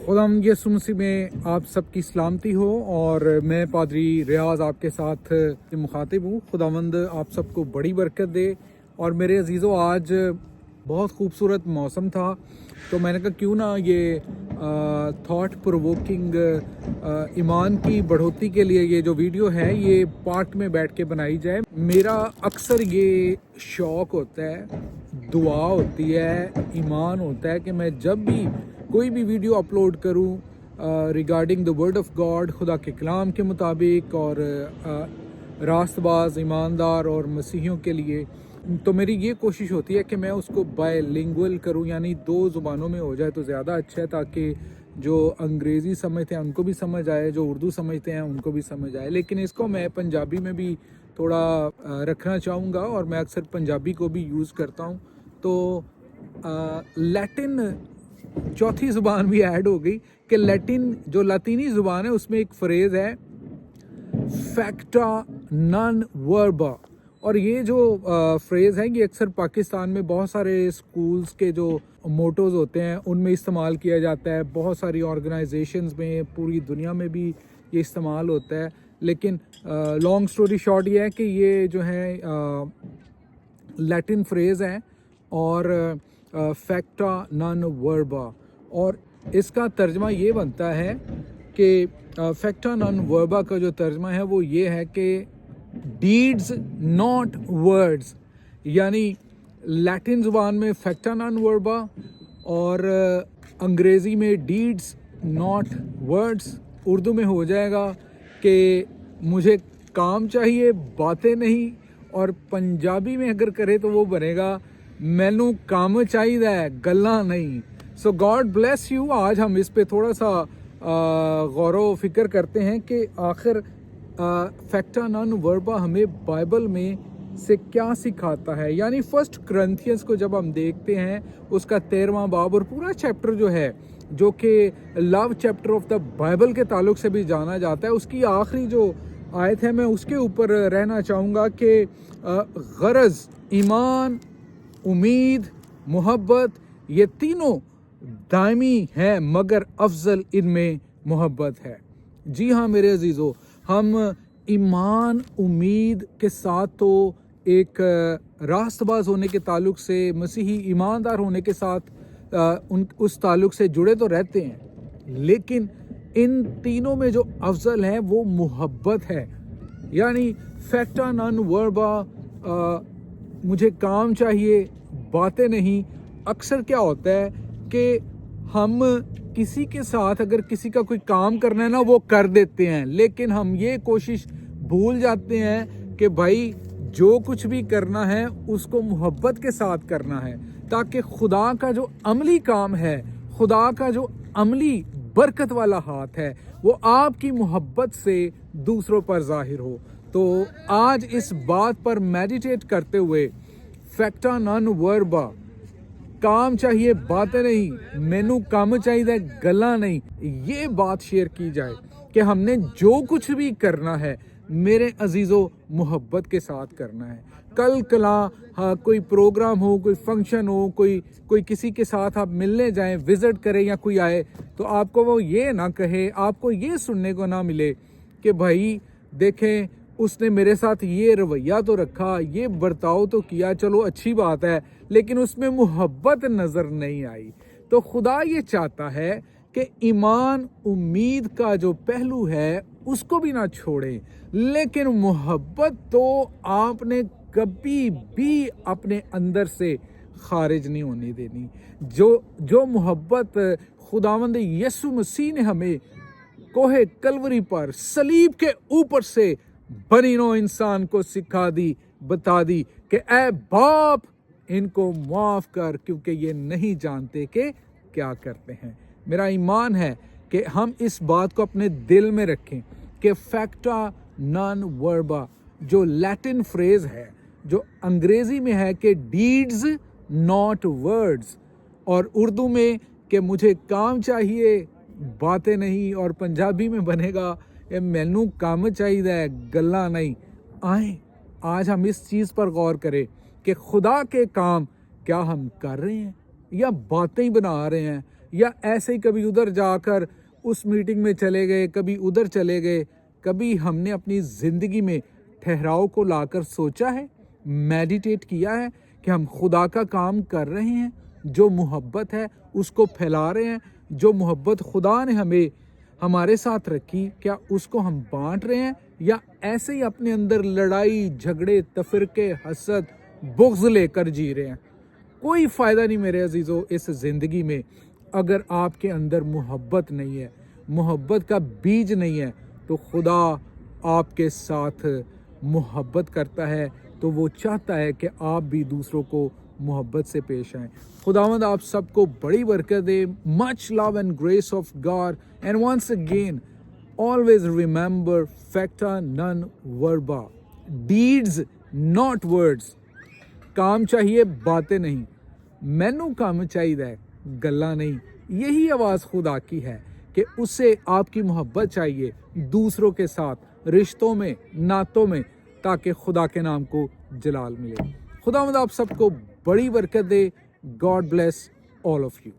खुदावंद यीशु मसीह में आप सबकी सलामती हो और मैं पादरी रियाज आपके साथ मुखातिब हूँ। खुदावंद आप सबको बड़ी बरकत दे। और मेरे अजीज़ों, आज बहुत खूबसूरत मौसम था तो मैंने कहा क्यों ना ये थॉट प्रोवोकिंग ईमान की बढ़ोतरी के लिए ये जो वीडियो है ये पार्क में बैठ के बनाई जाए। मेरा अक्सर ये शौक़ होता है, दुआ होती है, ईमान होता है कि मैं जब भी कोई भी वीडियो अपलोड करूं regarding the word of God, खुदा के कलाम के मुताबिक और रास्तबाज, ईमानदार और मसीहियों के लिए, तो मेरी ये कोशिश होती है कि मैं उसको बायलिंगुअल करूं, यानी दो ज़ुबानों में हो जाए तो ज़्यादा अच्छा है, ताकि जो अंग्रेज़ी समझते हैं उनको भी समझ आए, जो उर्दू समझते हैं उनको भी समझ आए। लेकिन इसको मैं पंजाबी में भी थोड़ा रखना चाहूँगा और मैं अक्सर पंजाबी को भी यूज़ करता हूँ। तो लैटिन चौथी ज़ुबान भी ऐड हो गई कि लैटिन जो लातीनी ज़ुबान है उसमें एक फ्रेज़ है फैक्टा नॉन वर्बा। और ये जो फ्रेज़ है ये अक्सर पाकिस्तान में बहुत सारे स्कूल्स के जो मोटोज़ होते हैं उनमें इस्तेमाल किया जाता है, बहुत सारी ऑर्गेनाइजेशंस में, पूरी दुनिया में भी ये इस्तेमाल होता है। लेकिन लॉन्ग स्टोरी शॉर्ट ये है कि ये जो है लैटिन फ्रेज़ है और फैक्टा नॉन वर्बा, और इसका तर्जमा ये बनता है कि फैक्टा नॉन वर्बा का जो तर्जमा है वो ये है कि डीड्स नॉट वर्ड्स। यानी लैटिन ज़ुबान में फैक्टा नॉन वर्बा और अंग्रेज़ी में डीड्स नॉट वर्ड्स। उर्दू में हो जाएगा कि मुझे काम चाहिए, बातें नहीं। और पंजाबी में अगर करे तो वो बनेगा मैनू काम चाहिए है, गल्ला नहीं। सो गॉड ब्लेस यू। आज हम इस पे थोड़ा सा गौर फिक्र करते हैं कि आखिर फैक्टा नॉन वर्बा हमें बाइबल में से क्या सिखाता है। यानी फर्स्ट करंथियंस को जब हम देखते हैं उसका 13वां बाब और पूरा चैप्टर जो है, जो कि love chapter of the Bible के ताल्लुक से भी जाना जाता है, उसकी आखिरी जो आयत है मैं उसके ऊपर रहना चाहूँगा कि गरज, ईमान, उम्मीद, मोहब्बत, ये तीनों दायमी हैं मगर अफजल इनमें मोहब्बत है। जी हाँ मेरे अजीज़ों, हम ईमान, उम्मीद के साथ तो एक रास्तबाज होने के ताल्लुक से, मसीही ईमानदार होने के साथ उस ताल्लुक से जुड़े तो रहते हैं, लेकिन इन तीनों में जो अफजल है वो मोहब्बत है। यानी फैक्टा नॉन वर्बा, मुझे काम चाहिए, बातें नहीं। अक्सर क्या होता है कि हम किसी के साथ अगर किसी का कोई काम करना है ना वो कर देते हैं, लेकिन हम ये कोशिश भूल जाते हैं कि भाई जो कुछ भी करना है उसको मोहब्बत के साथ करना है, ताकि खुदा का जो अमली काम है, खुदा का जो अमली बरकत वाला हाथ है, वो आपकी मोहब्बत से दूसरों पर जाहिर हो। तो आज इस बात पर मेडिटेट करते हुए फैक्टा नॉन वर्बा, काम चाहिए बातें नहीं, मैनू काम चाहिए गल्ला नहीं, ये बात शेयर की जाए कि हमने जो कुछ भी करना है मेरे अजीज़ों मोहब्बत के साथ करना है। कल कला हाँ कोई प्रोग्राम हो, कोई फंक्शन हो, कोई किसी के साथ आप मिलने जाएं, विज़िट करें या कोई आए तो आपको वो ये ना कहे, आपको ये सुनने को ना मिले कि भाई देखें उसने मेरे साथ ये रवैया तो रखा, ये बर्ताव तो किया, चलो अच्छी बात है, लेकिन उसमें मोहब्बत नज़र नहीं आई। तो खुदा ये चाहता है कि ईमान, उम्मीद का जो पहलू है उसको भी ना छोड़ें, लेकिन मोहब्बत तो आपने कभी भी अपने अंदर से खारिज नहीं होने देनी। जो मोहब्बत खुदावंद यीशु मसीह ने हमें कोहे कलवरी पर सलीब के ऊपर से बनी नो इंसान को सिखा दी, बता दी कि ऐ बाप इनको माफ कर, क्योंकि ये नहीं जानते कि क्या करते हैं। मेरा ईमान है कि हम इस बात को अपने दिल में रखें कि फैक्टा नॉन वर्बा जो लैटिन फ्रेज है, जो अंग्रेजी में है कि डीड्स नॉट वर्ड्स, और उर्दू में कि मुझे काम चाहिए बातें नहीं, और पंजाबी में बनेगा ये मैनू काम चाहिए है गल्ला नहीं। आए आज हम इस चीज़ पर गौर करें कि खुदा के काम क्या हम कर रहे हैं या बातें ही बना रहे हैं, या ऐसे ही कभी उधर जाकर उस मीटिंग में चले गए, कभी उधर चले गए। कभी हमने अपनी ज़िंदगी में ठहराव को लाकर सोचा है, मेडिटेट किया है कि हम खुदा का काम कर रहे हैं, जो मोहब्बत है उसको फैला रहे हैं, जो मोहब्बत खुदा ने हमें हमारे साथ रखी, क्या उसको हम बांट रहे हैं, या ऐसे ही अपने अंदर लड़ाई झगड़े तफरके हसद बुग़्ज़ लेकर जी रहे हैं। कोई फ़ायदा नहीं मेरे अजीज़ों इस ज़िंदगी में अगर आपके अंदर मोहब्बत नहीं है, मोहब्बत का बीज नहीं है। तो खुदा आपके साथ मोहब्बत करता है, तो वो चाहता है कि आप भी दूसरों को मोहब्बत से पेश आएँ। खुदावंद आप सबको बड़ी बरकत दे। Much love and grace of God, and once again always remember facta non verba, deeds not words। काम चाहिए बातें नहीं, मैनू काम चाहिए गल्ला नहीं। यही आवाज़ खुदा की है कि उससे आपकी मोहब्बत चाहिए दूसरों के साथ, रिश्तों में, नातों में, ताकि खुदा के नाम को जलाल मिले। खुदावंद आप सबको बड़ी बरकत दे। God bless all of you.